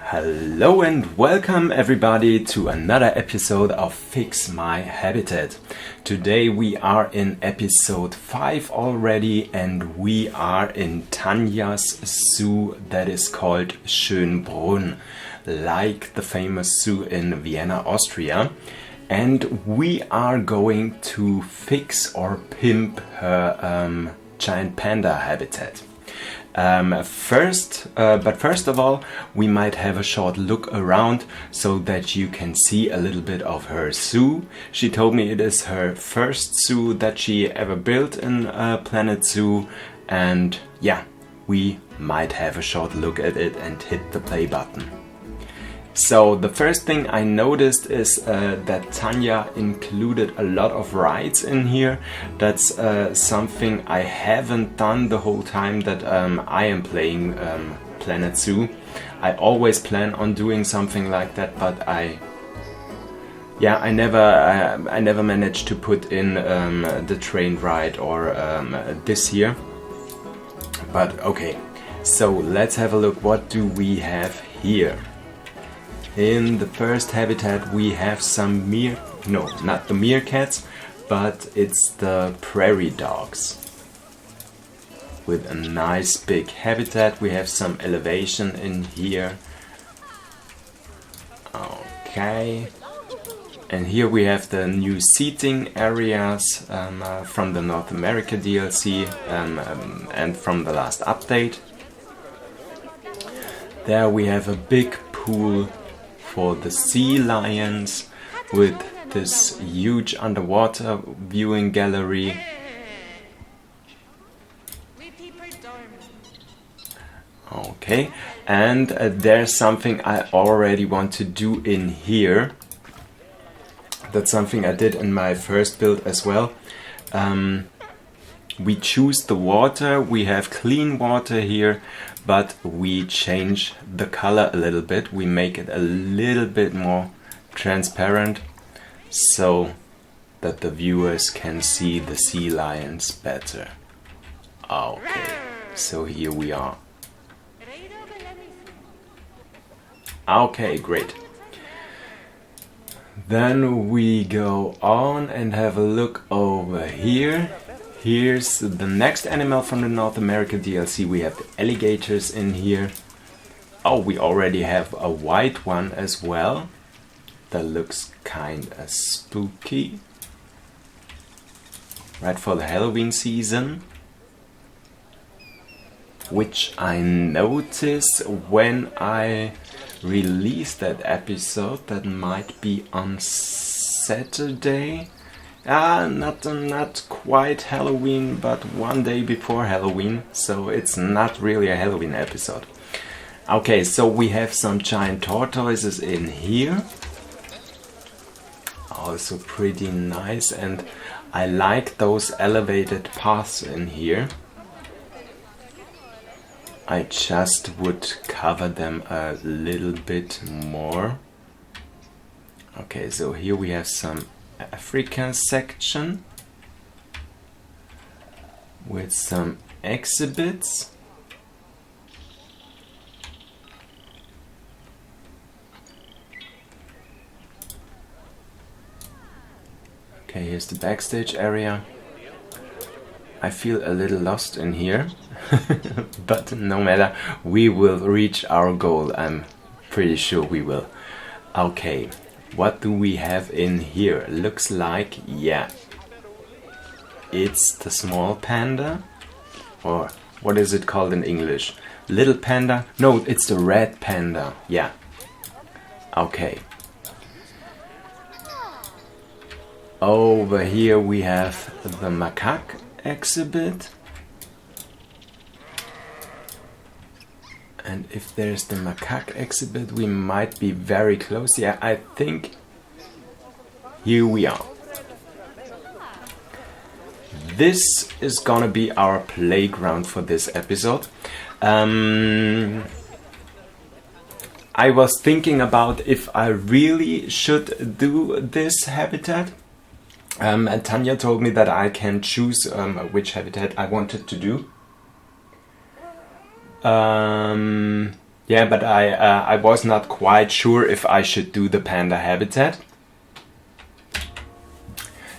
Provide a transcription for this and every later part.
Hello and welcome everybody to another episode of Fix My Habitat. Today we are in episode 5 already and we are in Tanja's zoo that is called Schoenbrunn, like the famous zoo in Vienna, Austria. And we are going to fix or pimp her giant panda habitat. First of all, we might have a short look around so that you can see a little bit of her zoo. She told me it is her first zoo that she ever built in Planet Zoo, and yeah, we might have a short look at it and hit the play button. So the first thing I noticed is that Tanja included a lot of rides in here. That's something I haven't done the whole time that I am playing Planet Zoo. I always plan on doing something like that, but I never managed to put in the train ride or this here. But okay, so let's have a look. What do we have here? In the first habitat we have some not the meerkats, but it's the prairie dogs. With a nice big habitat, we have some elevation in here. Okay. And here we have the new seating areas from the North America DLC and from the last update. There we have a big pool for the sea lions with this huge underwater viewing gallery. Okay, and there's something I already want to do in here. That's something I did in my first build as well. We choose the water, we have clean water here, but we change the color a little bit. We make it a little bit more transparent so that the viewers can see the sea lions better. Okay, so here we are. Okay, great. Then we go on and have a look over here. Here's the next animal from the North America DLC. We have the alligators in here. Oh, we already have a white one as well. That looks kinda spooky. Right for the Halloween season. Which I noticed when I released that episode. That might be on Saturday. Not quite Halloween, but one day before Halloween, so it's not really a Halloween episode. Okay, so we have some giant tortoises in here. Also pretty nice, and I like those elevated paths in here. I just would cover them a little bit more. Okay, so here we have some African section with some exhibits. Okay, here's the backstage area. I feel a little lost in here, but no matter, we will reach our goal. I'm pretty sure we will. Okay. What do we have in here? Looks like, yeah, it's the small panda, or what is it called in English? Little panda? No, it's the red panda, yeah. Okay. Over here we have the Macaque Exhibit. And if there's the Macaque Exhibit, we might be very close. Yeah, I think here we are. This is gonna be our playground for this episode. I was thinking about if I really should do this habitat. And Tanja told me that I can choose which habitat I wanted to do. Yeah, but I was not quite sure if I should do the panda habitat.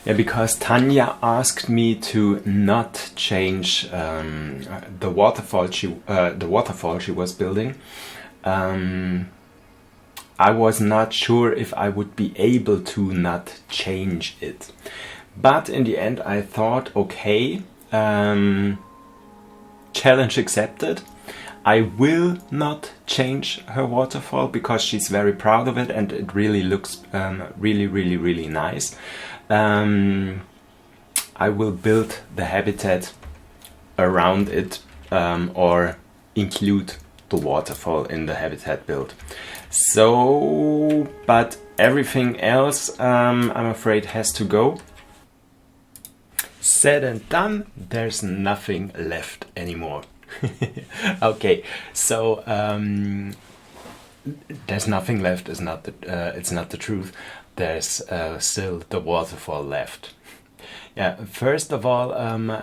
Yeah, because Tanja asked me to not change the waterfall she was building. I was not sure if I would be able to not change it. But in the end I thought, okay, challenge accepted. I will not change her waterfall because she's very proud of it and it really looks really nice. I will build the habitat around it or include the waterfall in the habitat build. So, but everything else I'm afraid has to go. Said and done, there's nothing left anymore. Okay, so there's nothing left is not it's not the truth. There's still the waterfall left. Yeah, first of all,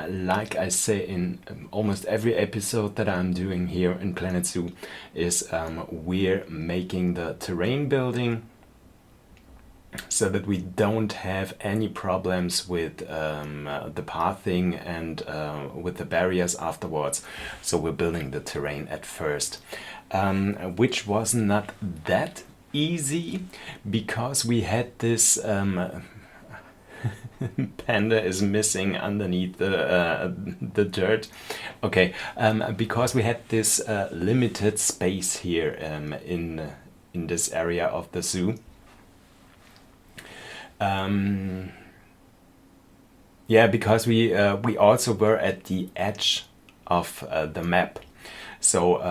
like I say in almost every episode that I'm doing here in Planet Zoo, is we're making the terrain building so that we don't have any problems with the pathing and with the barriers afterwards. So we're building the terrain at first, which was not that easy because we had this Panda is missing underneath the dirt. Okay, because we had this limited space here in this area of the zoo. Yeah, because we also were at the edge of the map. So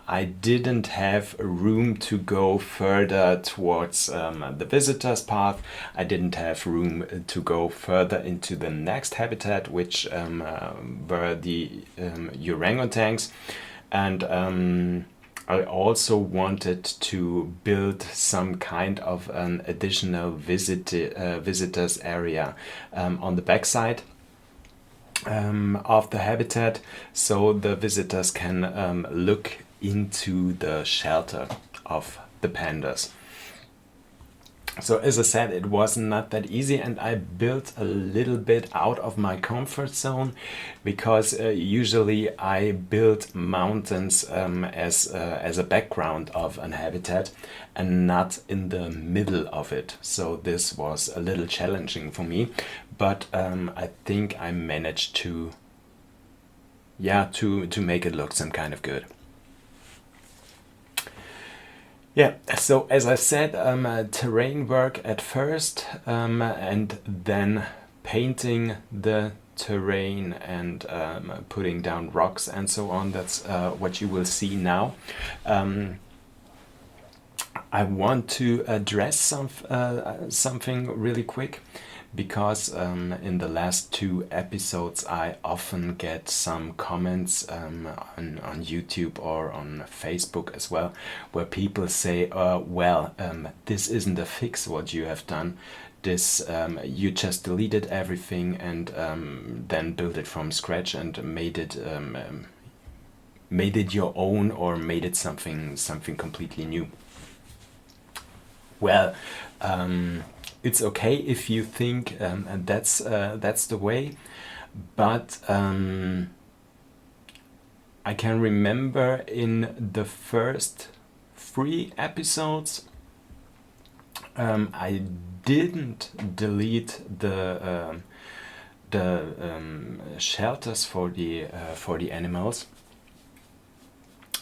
I didn't have room to go further towards the visitors path. I didn't have room to go further into the next habitat, which were the orangutans. And I also wanted to build some kind of an additional visitors area on the backside of the habitat, so the visitors can look into the shelter of the pandas. So as I said, it was not that easy, and I built a little bit out of my comfort zone because usually I build mountains as a background of an habitat and not in the middle of it. So this was a little challenging for me, but I think I managed to make it look some kind of good. Yeah, so as I said, terrain work at first, and then painting the terrain and putting down rocks and so on. That's what you will see now. I want to address something really quick, because in the last 2 episodes I often get some comments on YouTube or on Facebook as well, where people say, this isn't a fix what you have done. This you just deleted everything and then built it from scratch and made it your own, or made it something completely new. Well, it's okay if you think and that's the way, but I can remember in the first 3 episodes I didn't delete the shelters for the animals.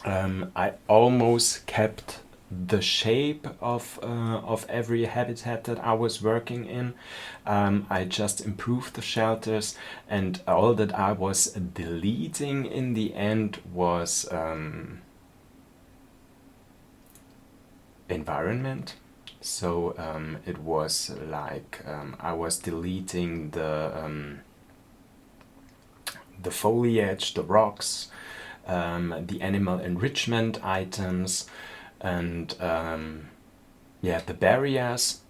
I almost kept the shape of every habitat that I was working in. I just improved the shelters, and all that I was deleting in the end was environment. So it was like I was deleting the foliage, the rocks, the animal enrichment items, and the barriers,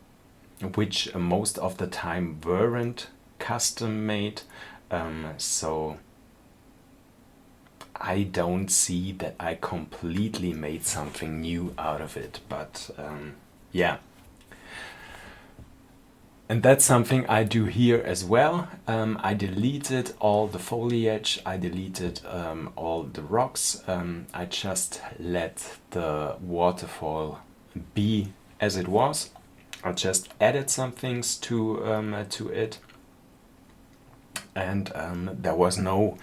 which most of the time weren't custom made. So I don't see that I completely made something new out of it, but yeah. And that's something I do here as well. I deleted all the foliage, I deleted all the rocks. I just let the waterfall be as it was. I just added some things to it, and there was no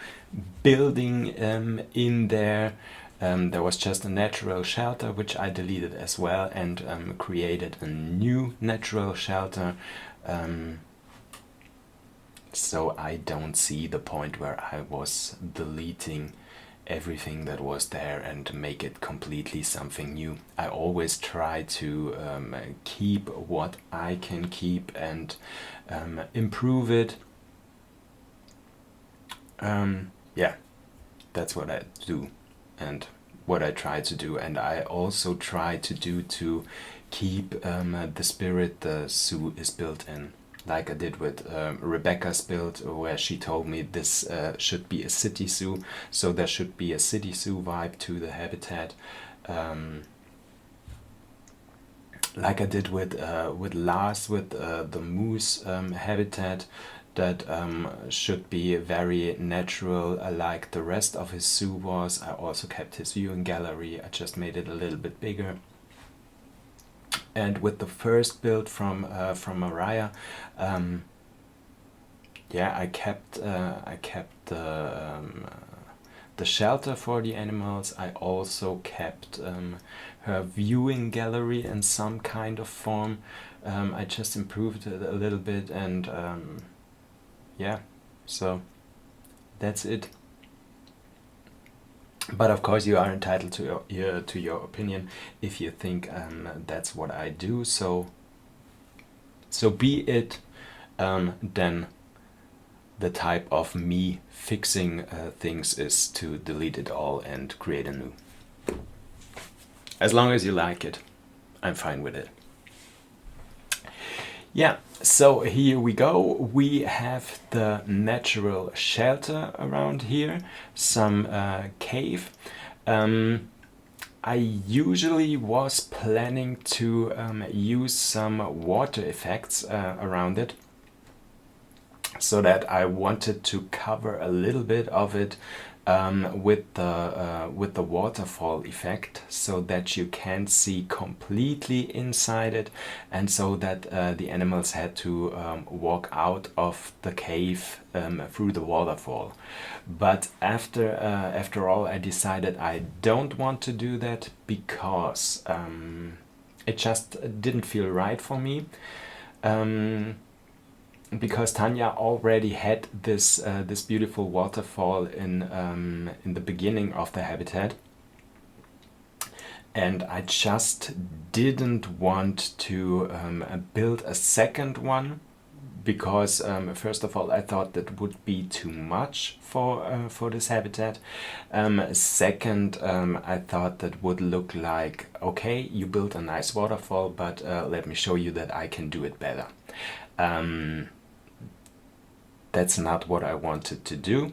building in there. There was just a natural shelter, which I deleted as well, and created a new natural shelter. So I don't see the point where I was deleting everything that was there and make it completely something new. I always try to keep what I can keep and improve it. Yeah, that's what I do and what I try to do, and I also try to do to keep the spirit the zoo is built in, like I did with Rebecca's build, where she told me this should be a city zoo, so there should be a city zoo vibe to the habitat. Like I did with Lars with the moose habitat, that should be very natural, like the rest of his zoo was. I also kept his viewing gallery, I just made it a little bit bigger. And with the first build from Mariah, yeah, I kept the shelter for the animals. I also kept her viewing gallery in some kind of form. I just improved it a little bit, and yeah, so that's it. But of course, you are entitled to your opinion if you think that's what I do. So be it. Then the type of me fixing things is to delete it all and create a new. As long as you like it, I'm fine with it. Yeah, so here we go. We have the natural shelter around here, some cave. I usually was planning to use some water effects around it, so that I wanted to cover a little bit of it with the waterfall effect, so that you can see completely inside it, and so that the animals had to walk out of the cave through the waterfall. But after all, I decided I don't want to do that, because it just didn't feel right for me. Because Tanja already had this beautiful waterfall in the beginning of the habitat, and I just didn't want to build a second one, because first of all, I thought that would be too much for this habitat. Second, I thought that would look like, okay, you built a nice waterfall, but let me show you that I can do it better. That's not what I wanted to do,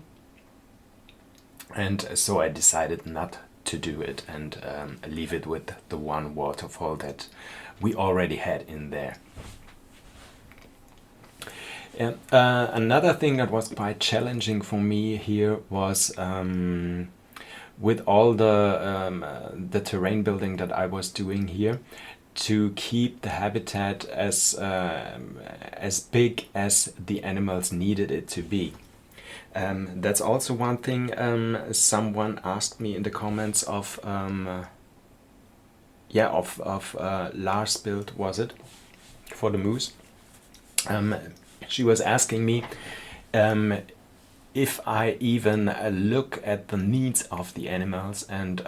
and so I decided not to do it and leave it with the one waterfall that we already had in there. And another thing that was quite challenging for me here was with all the terrain building that I was doing here, to keep the habitat as big as the animals needed it to be. That's also one thing someone asked me in the comments of Lars' build, was it, for the moose. She was asking me if I even look at the needs of the animals and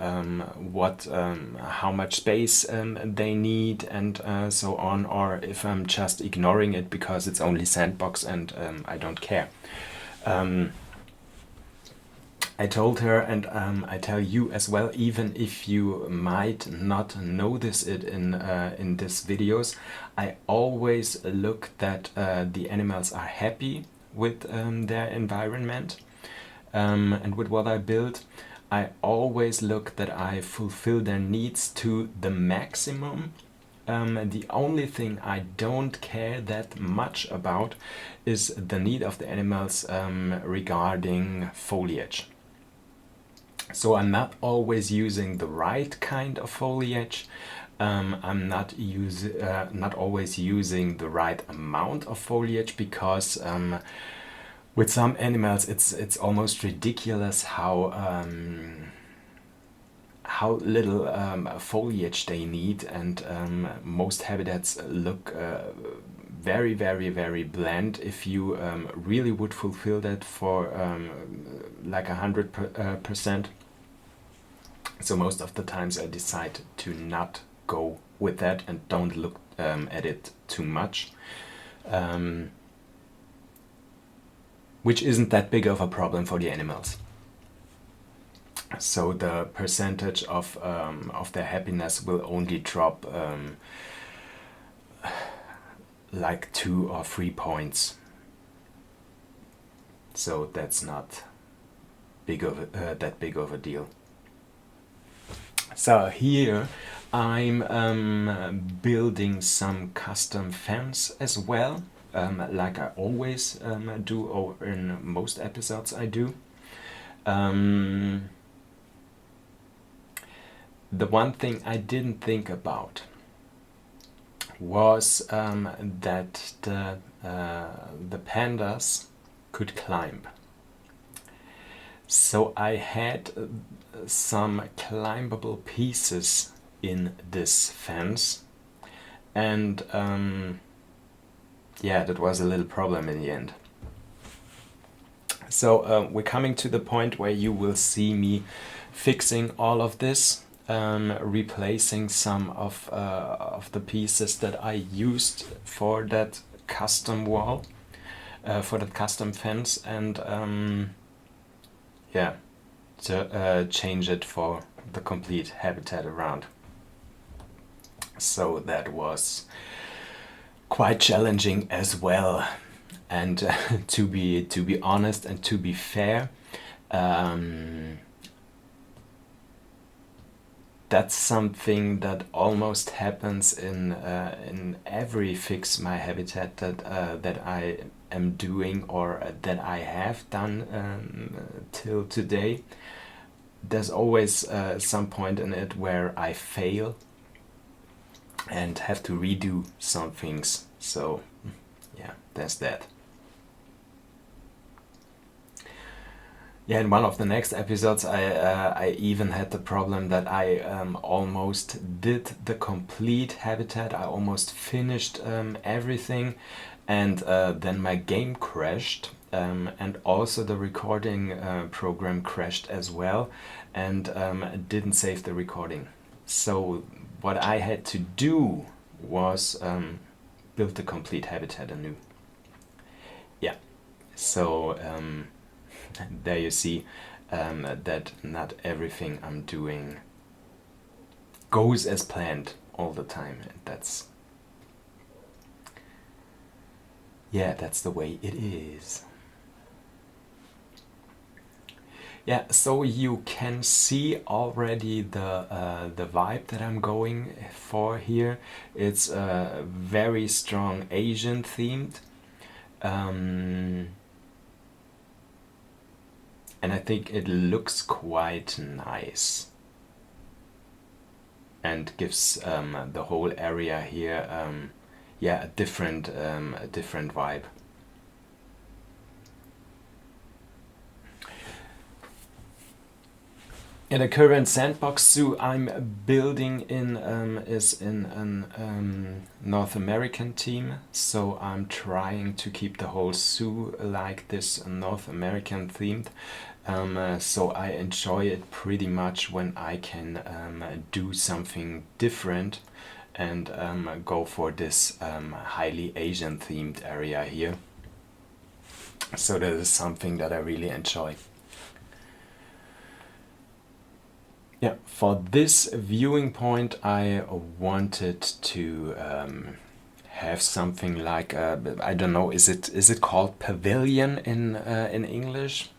how much space they need and so on, or if I'm just ignoring it because it's only sandbox and I don't care. I told her, and I tell you as well, even if you might not notice it in these videos, I always look that the animals are happy with their environment and with what I build. I always look that I fulfill their needs to the maximum. The only thing I don't care that much about is the need of the animals regarding foliage. So I'm not always using the right kind of foliage. I'm not always using the right amount of foliage, because with some animals it's almost ridiculous how little foliage they need, and most habitats look very, very, very bland. If you really would fulfill that for like 100%. So most of the times I decide to not go with that and don't look at it too much, which isn't that big of a problem for the animals. So the percentage of their happiness will only drop like 2 or 3 points. So that's not that big of a deal. So here I'm building some custom fence as well, like I always do, or in most episodes I do. The one thing I didn't think about was that the pandas could climb. So I had some climbable pieces in this fence, and yeah, that was a little problem in the end. So we're coming to the point where you will see me fixing all of this, replacing some of the pieces that I used for that custom wall, for that custom fence, and yeah, to change it for the complete habitat around. So that was quite challenging as well. And to be honest and to be fair, that's something that almost happens in every Fix My Habitat that I am doing, or that I have done till today. There's always some point in it where I fail and have to redo some things. So yeah, there's that. Yeah, in one of the next episodes I even had the problem that I almost did the complete habitat. I almost finished everything, and then my game crashed, and also the recording program crashed as well, and didn't save the recording. So what I had to do was build the complete habitat anew. Yeah, so there you see that not everything I'm doing goes as planned all the time, and that's the way it is. Yeah, so you can see already the vibe that I'm going for here. It's very strong Asian themed. And I think it looks quite nice and gives the whole area here a different vibe. And the current sandbox zoo I'm building in is in a North American theme, so I'm trying to keep the whole zoo like this North American themed. So I enjoy it pretty much when I can do something different and go for this highly Asian themed area here. So that is something that I really enjoy. Yeah, for this viewing point I wanted to have something like I don't know, is it called pavilion in English?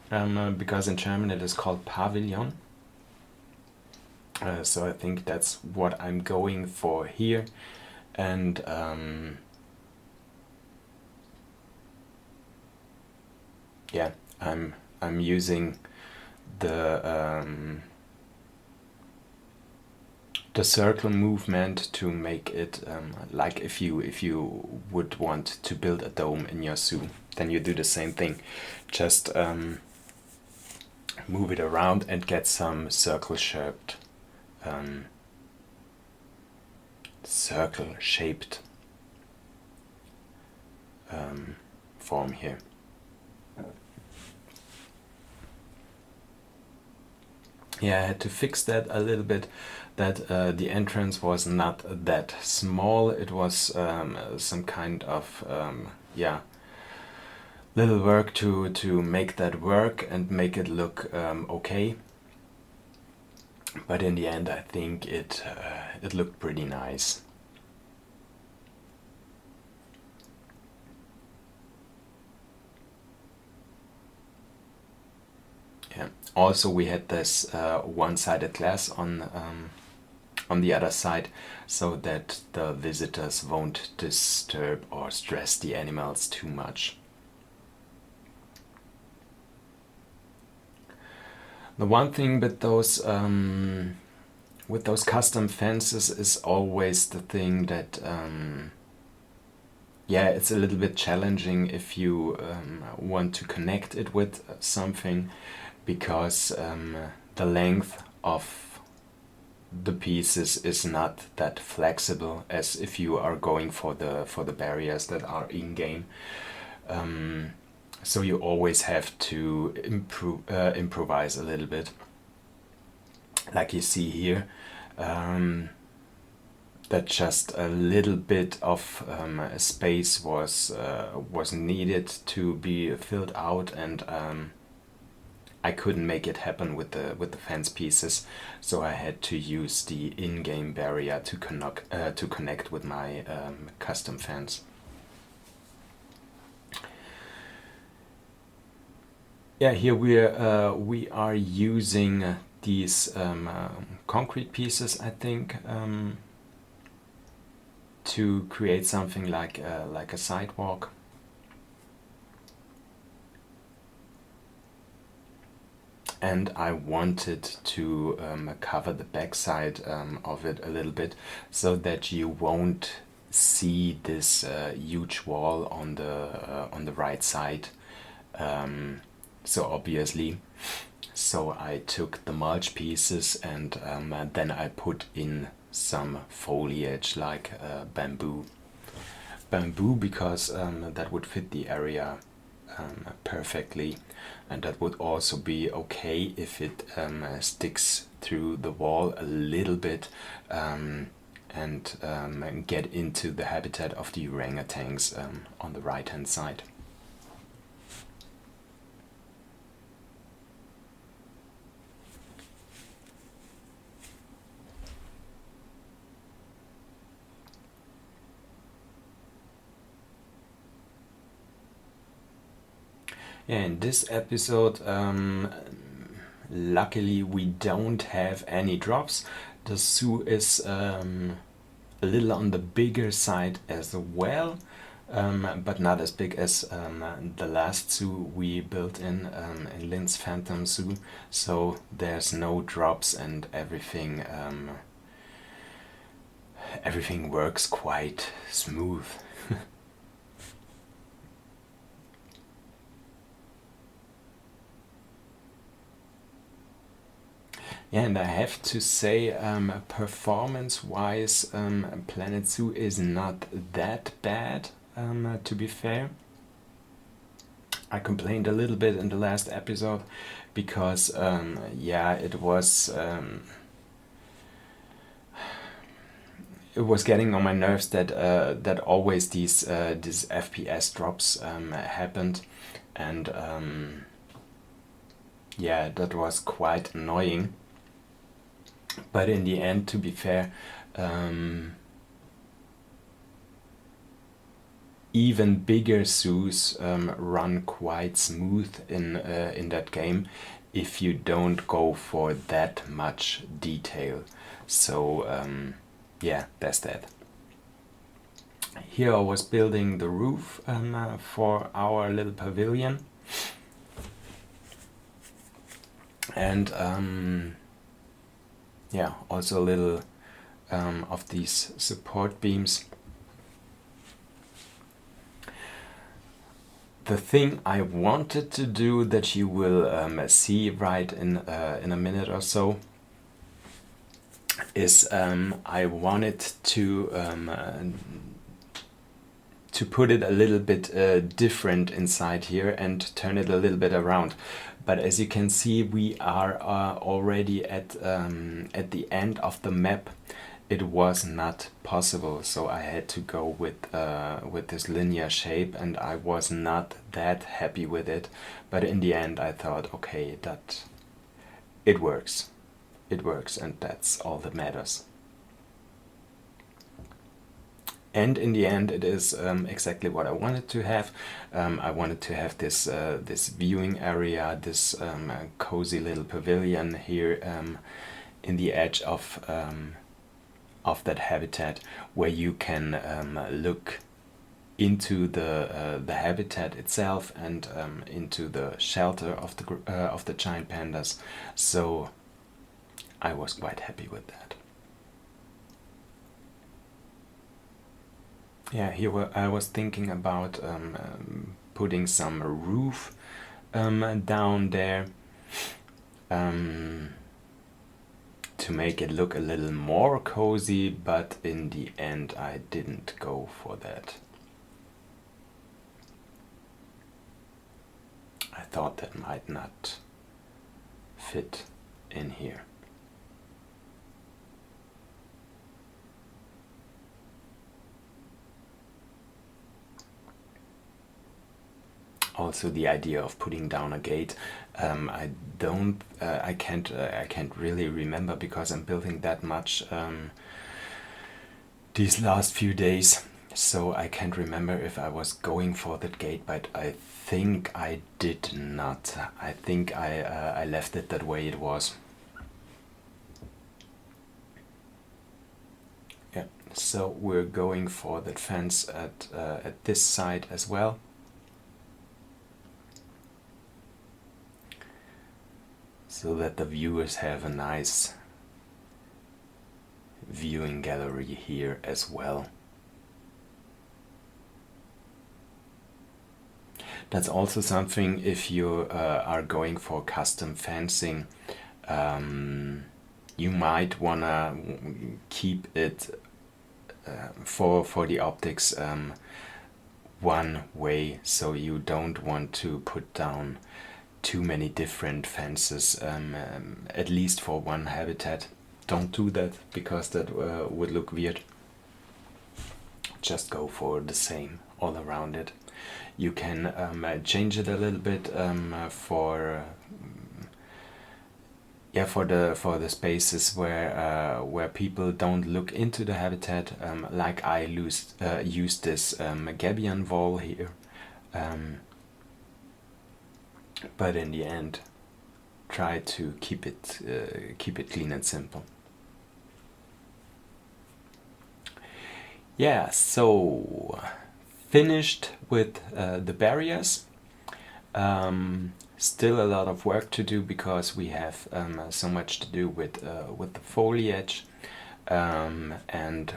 because in German it is called Pavilion. So I think that's what I'm going for here, and yeah, I'm using the circle movement to make it like if you would want to build a dome in your zoo, then you do the same thing, just move it around and get some circle shaped form here. Yeah, I had to fix that a little bit, that the entrance was not that small. It was some kind of yeah, little work to make that work and make it look okay. But in the end, I think it looked pretty nice. Yeah. Also, we had this one-sided glass on the other side, so that the visitors won't disturb or stress the animals too much. The one thing with those custom fences is always the thing that yeah, it's a little bit challenging if you want to connect it with something, because the length of the pieces is not that flexible as if you are going for the barriers that are in game. So you always have to improvise a little bit, like you see here. That just a little bit of space was needed to be filled out, and I couldn't make it happen with the fence pieces, so I had to use the in-game barrier to connect with my custom fence. Yeah, here we are using these concrete pieces, I think, to create something like a sidewalk. And I wanted to cover the backside of it a little bit, so that you won't see this huge wall on the right side. So obviously, so I took the mulch pieces, and then I put in some foliage like bamboo, because that would fit the area perfectly, and that would also be okay if it sticks through the wall a little bit, and get into the habitat of the orangutans on the right hand side. Yeah, in this episode, luckily we don't have any drops. The zoo is a little on the bigger side as well, but not as big as the last zoo we built in Linz Phantom Zoo. So there's no drops, and everything works quite smooth. Yeah, and I have to say, performance-wise, Planet Zoo is not that bad, to be fair. I complained a little bit in the last episode, because, yeah, it was getting on my nerves that always these FPS drops happened, and yeah, that was quite annoying. But in the end, to be fair, even bigger zoos run quite smooth in that game if you don't go for that much detail. So yeah, that's that. Here I was building the roof for our little pavilion, and yeah, also a little of these support beams. The thing I wanted to do, that you will see right in a minute or so, is I wanted to put it a little bit different inside here and turn it a little bit around. But as you can see, we are already at the end of the map. It was not possible, so I had to go with this linear shape, and I was not that happy with it. But in the end, I thought, okay, that it works, and that's all that matters. And in the end, it is exactly what I wanted to have. I wanted to have this this viewing area, this cozy little pavilion here in the edge of that habitat, where you can look into the habitat itself and into the shelter of the giant pandas. So I was quite happy with that. Yeah, here I was thinking about putting some roof down there to make it look a little more cozy, but in the end I didn't go for that. I thought that might not fit in here. Also, the idea of putting down a gate, I can't really remember, because I'm building that much these last few days, so I can't remember if I was going for that gate, but I think I did not. I think I left it that way it was. Yeah, so we're going for that fence at this side as well. So that the viewers have a nice viewing gallery here as well. That's also something, if you are going for custom fencing, you might wanna keep it for the optics one way, so you don't want to put down too many different fences, at least for one habitat. Don't do that, because that would look weird. Just go for the same all around it. You can change it a little bit for the spaces where people don't look into the habitat, like I used this Gabion wall here. But in the end, try to keep it clean and simple. Yeah, so finished with the barriers. Still a lot of work to do, because we have so much to do with the foliage, and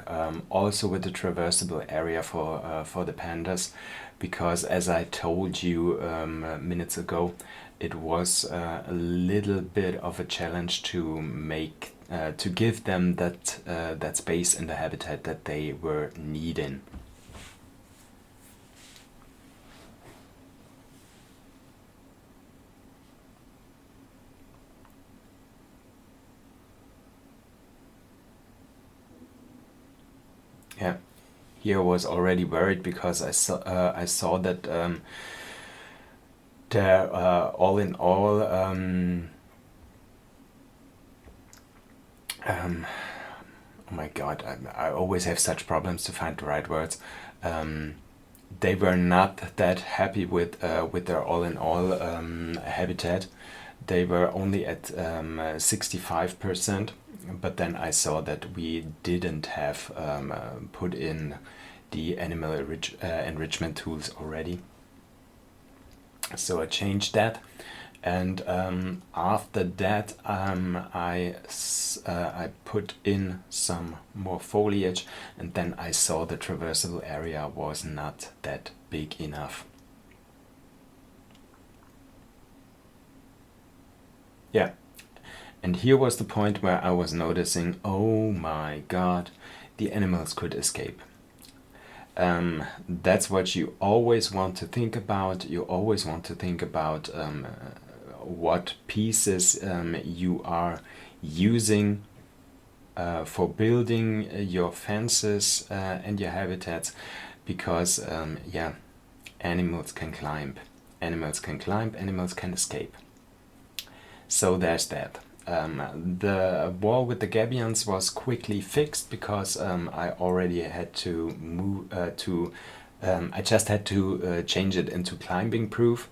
also with the traversable area for the pandas, because as I told you minutes ago, it was a little bit of a challenge to make to give them that space in the habitat that they were needing. Yeah, here I was already worried, because I saw that there all in all oh my god, I always have such problems to find the right words. they were not that happy with their all-in-all habitat. They were only at 65%, but then I saw that we didn't have put in the animal enrichment tools already. So I changed that, and after that I put in some more foliage, and then I saw the traversable area was not that big enough. Yeah, and here was the point where I was noticing, oh my god, the animals could escape. That's what you always want to think about. You always want to think about what pieces you are using for building your fences and your habitats, because yeah, animals can climb. Animals can climb, animals can escape. So there's that. The wall with the gabions was quickly fixed because I already had to move I just had to change it into climbing proof.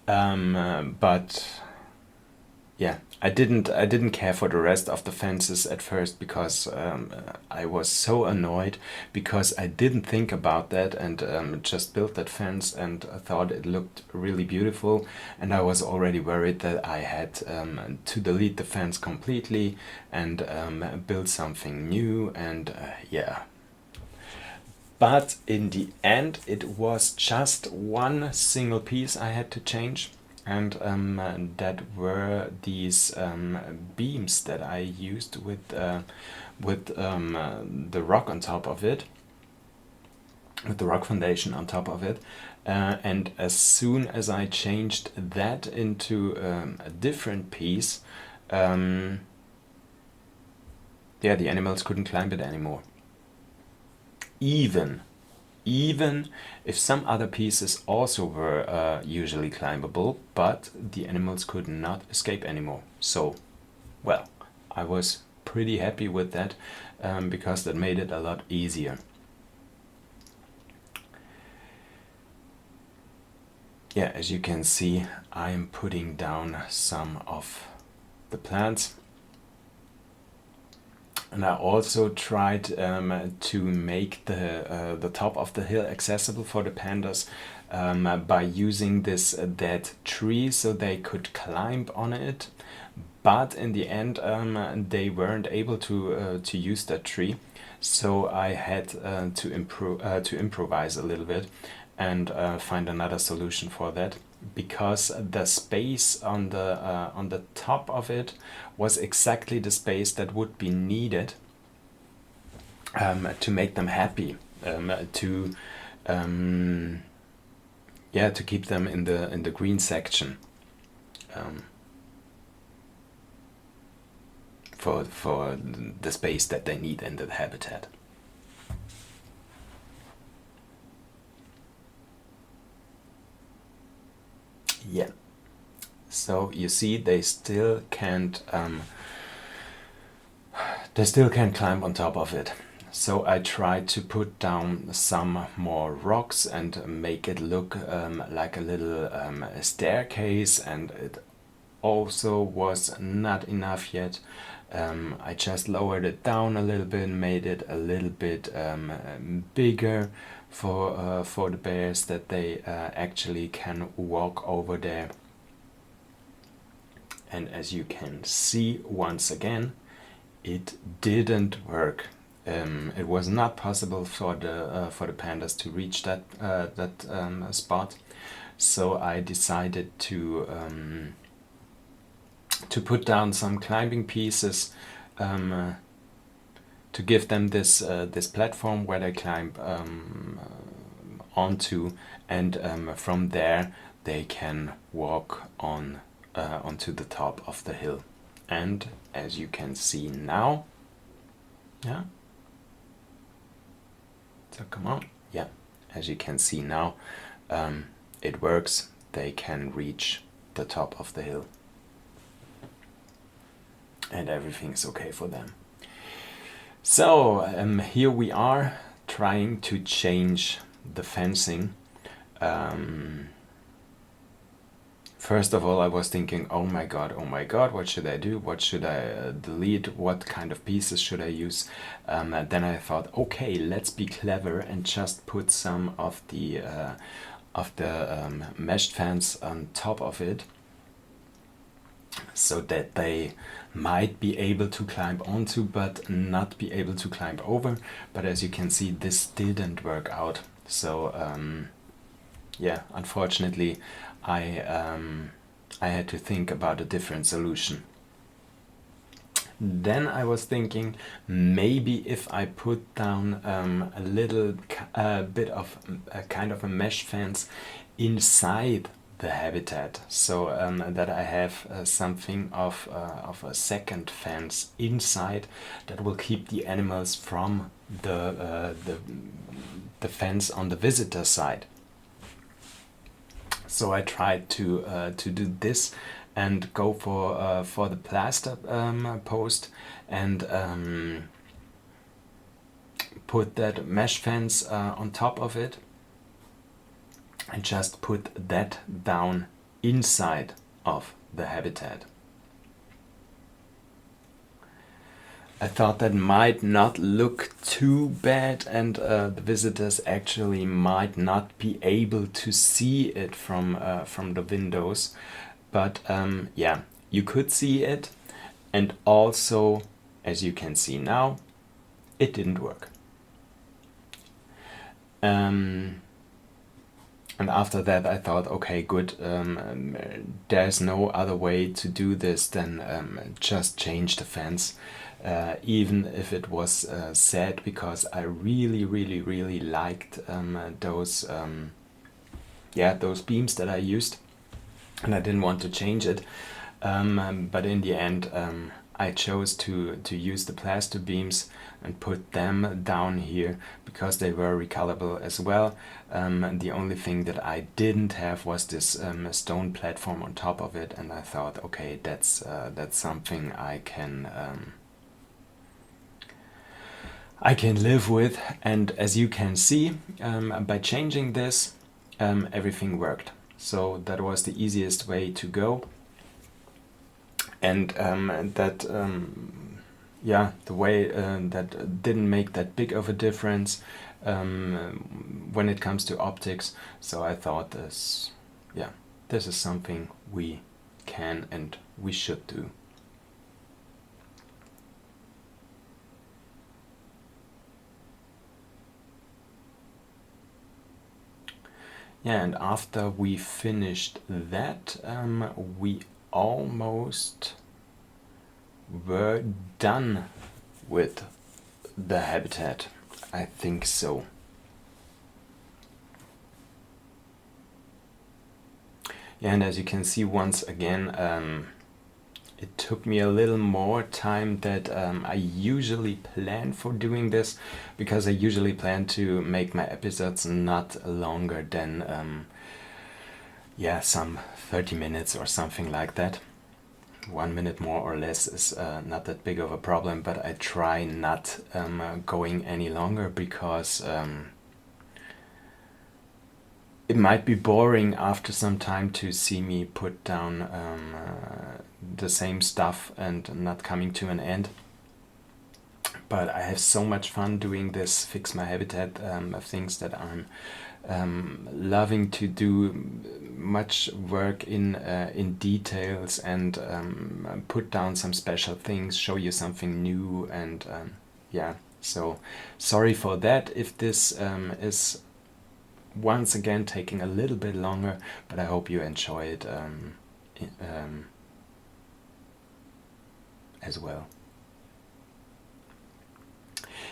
But yeah, I didn't care for the rest of the fences at first, because I was so annoyed because I didn't think about that, and just built that fence and I thought it looked really beautiful, and I was already worried that I had to delete the fence completely and build something new, and yeah. But in the end, it was just one single piece I had to change, and that were these beams that I used with the rock on top of it, with the rock foundation on top of it. And as soon as I changed that into a different piece, yeah, the animals couldn't climb it anymore. Even if some other pieces also were usually climbable, but the animals could not escape anymore. So, well, I was pretty happy with that, because that made it a lot easier. Yeah, as you can see, I'm putting down some of the plants. And I also tried to make the top of the hill accessible for the pandas by using this dead tree so they could climb on it. But in the end, they weren't able to use that tree, so I had to improvise a little bit and find another solution for that, because the space on the top of it was exactly the space that would be needed to make them happy, yeah, to keep them in the green section, for the space that they need in the habitat. Yeah. So you see, they still can't climb on top of it. So I tried to put down some more rocks and make it look like a little staircase, and it also was not enough yet. I just lowered it down a little bit, made it a little bit bigger for the bears, that they actually can walk over there. And as you can see, once again, it didn't work. It was not possible for the pandas to reach that spot. So I decided to put down some climbing pieces to give them this platform where they climb onto, and from there they can walk on onto the top of the hill. And as you can see now, yeah. So come on, yeah. As you can see now, it works. They can reach the top of the hill, and everything's okay for them. So here we are trying to change the fencing. First of all, I was thinking, oh my god, what should I do? What should I delete? What kind of pieces should I use? And then I thought, okay, let's be clever and just put some of the meshed fence on top of it, so that they might be able to climb onto but not be able to climb over. But as you can see, this didn't work out. So yeah, unfortunately I had to think about a different solution. Then I was thinking, maybe if I put down a little bit of a kind of a mesh fence inside the habitat, so that I have something of a second fence inside that will keep the animals from the fence on the visitor side. So I tried to do this and go for the plaster post, and put that mesh fence on top of it, and just put that down inside of the habitat. I thought that might not look too bad, and the visitors actually might not be able to see it from the windows. But yeah, you could see it, and also, as you can see now, it didn't work. And after that I thought, okay, good, there's no other way to do this than just change the fence. Even if it was sad, because I really liked those beams that I used, and I didn't want to change it. But in the end, I chose to use the plaster beams and put them down here because they were recolorable as well. The only thing that I didn't have was this stone platform on top of it, and I thought, okay, that's something I can live with. And as you can see, by changing this, everything worked. So that was the easiest way to go. And the way that didn't make that big of a difference when it comes to optics. So I thought this is something we can and we should do. Yeah, and after we finished that, we almost were done with the habitat. I think so. Yeah, and as you can see, once again, it took me a little more time that I usually plan for doing this, because I usually plan to make my episodes not longer than some 30 minutes or something like that. 1 minute more or less is not that big of a problem, but I try not going any longer, because it might be boring after some time to see me put down the same stuff and not coming to an end. But I have so much fun doing this Fix My Habitat things, that I'm loving to do much work in details, and put down some special things, show you something new, and so sorry for that if this is once again taking a little bit longer, but I hope you enjoy it as well.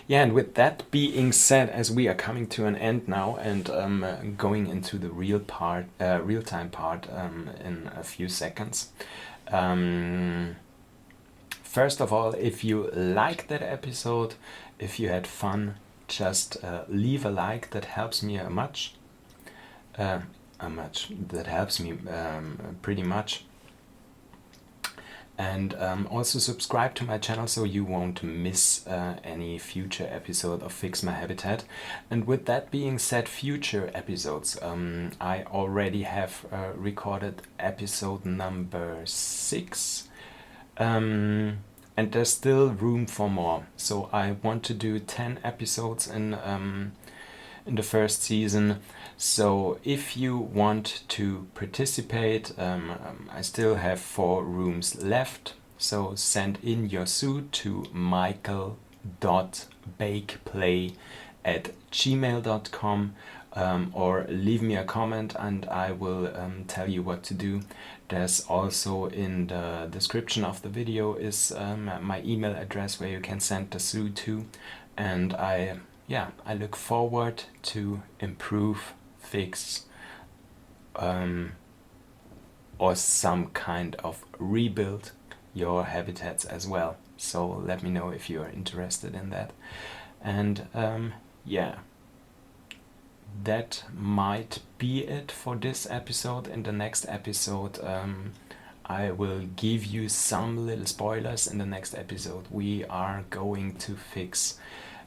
Yeah, and with that being said, as we are coming to an end now and going into the real-time part in a few seconds. First of all, if you liked that episode, if you had fun, just leave a like. That helps me that helps me pretty much. And also subscribe to my channel so you won't miss any future episode of Fix My Habitat. And with that being said, future episodes, I already have recorded episode number 6, and there's still room for more. So I want to do 10 episodes in the first season. So if you want to participate, I still have 4 rooms left. So send in your suit to michael.bakeplay@gmail.com, or leave me a comment and I will tell you what to do. There's also in the description of the video is my email address where you can send the suit to, and I look forward to improve, fix, or some kind of rebuild your habitats as well. So let me know if you are interested in that. And that might be it for this episode. In the next episode, I will give you some little spoilers. In the next episode, we are going to fix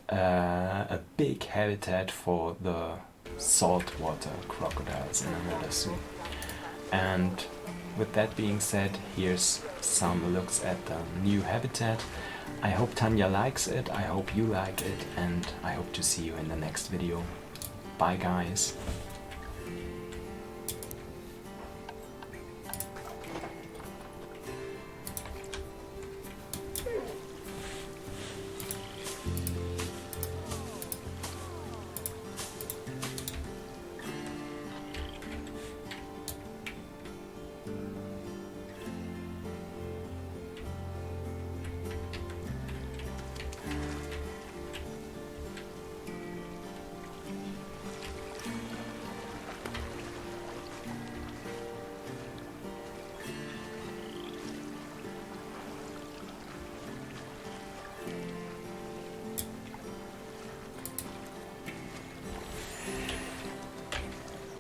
a big habitat for the saltwater crocodiles in another zoo. And with that being said, here's some looks at the new habitat. I hope Tanja likes it, I hope you like it, and I hope to see you in the next video. Bye guys.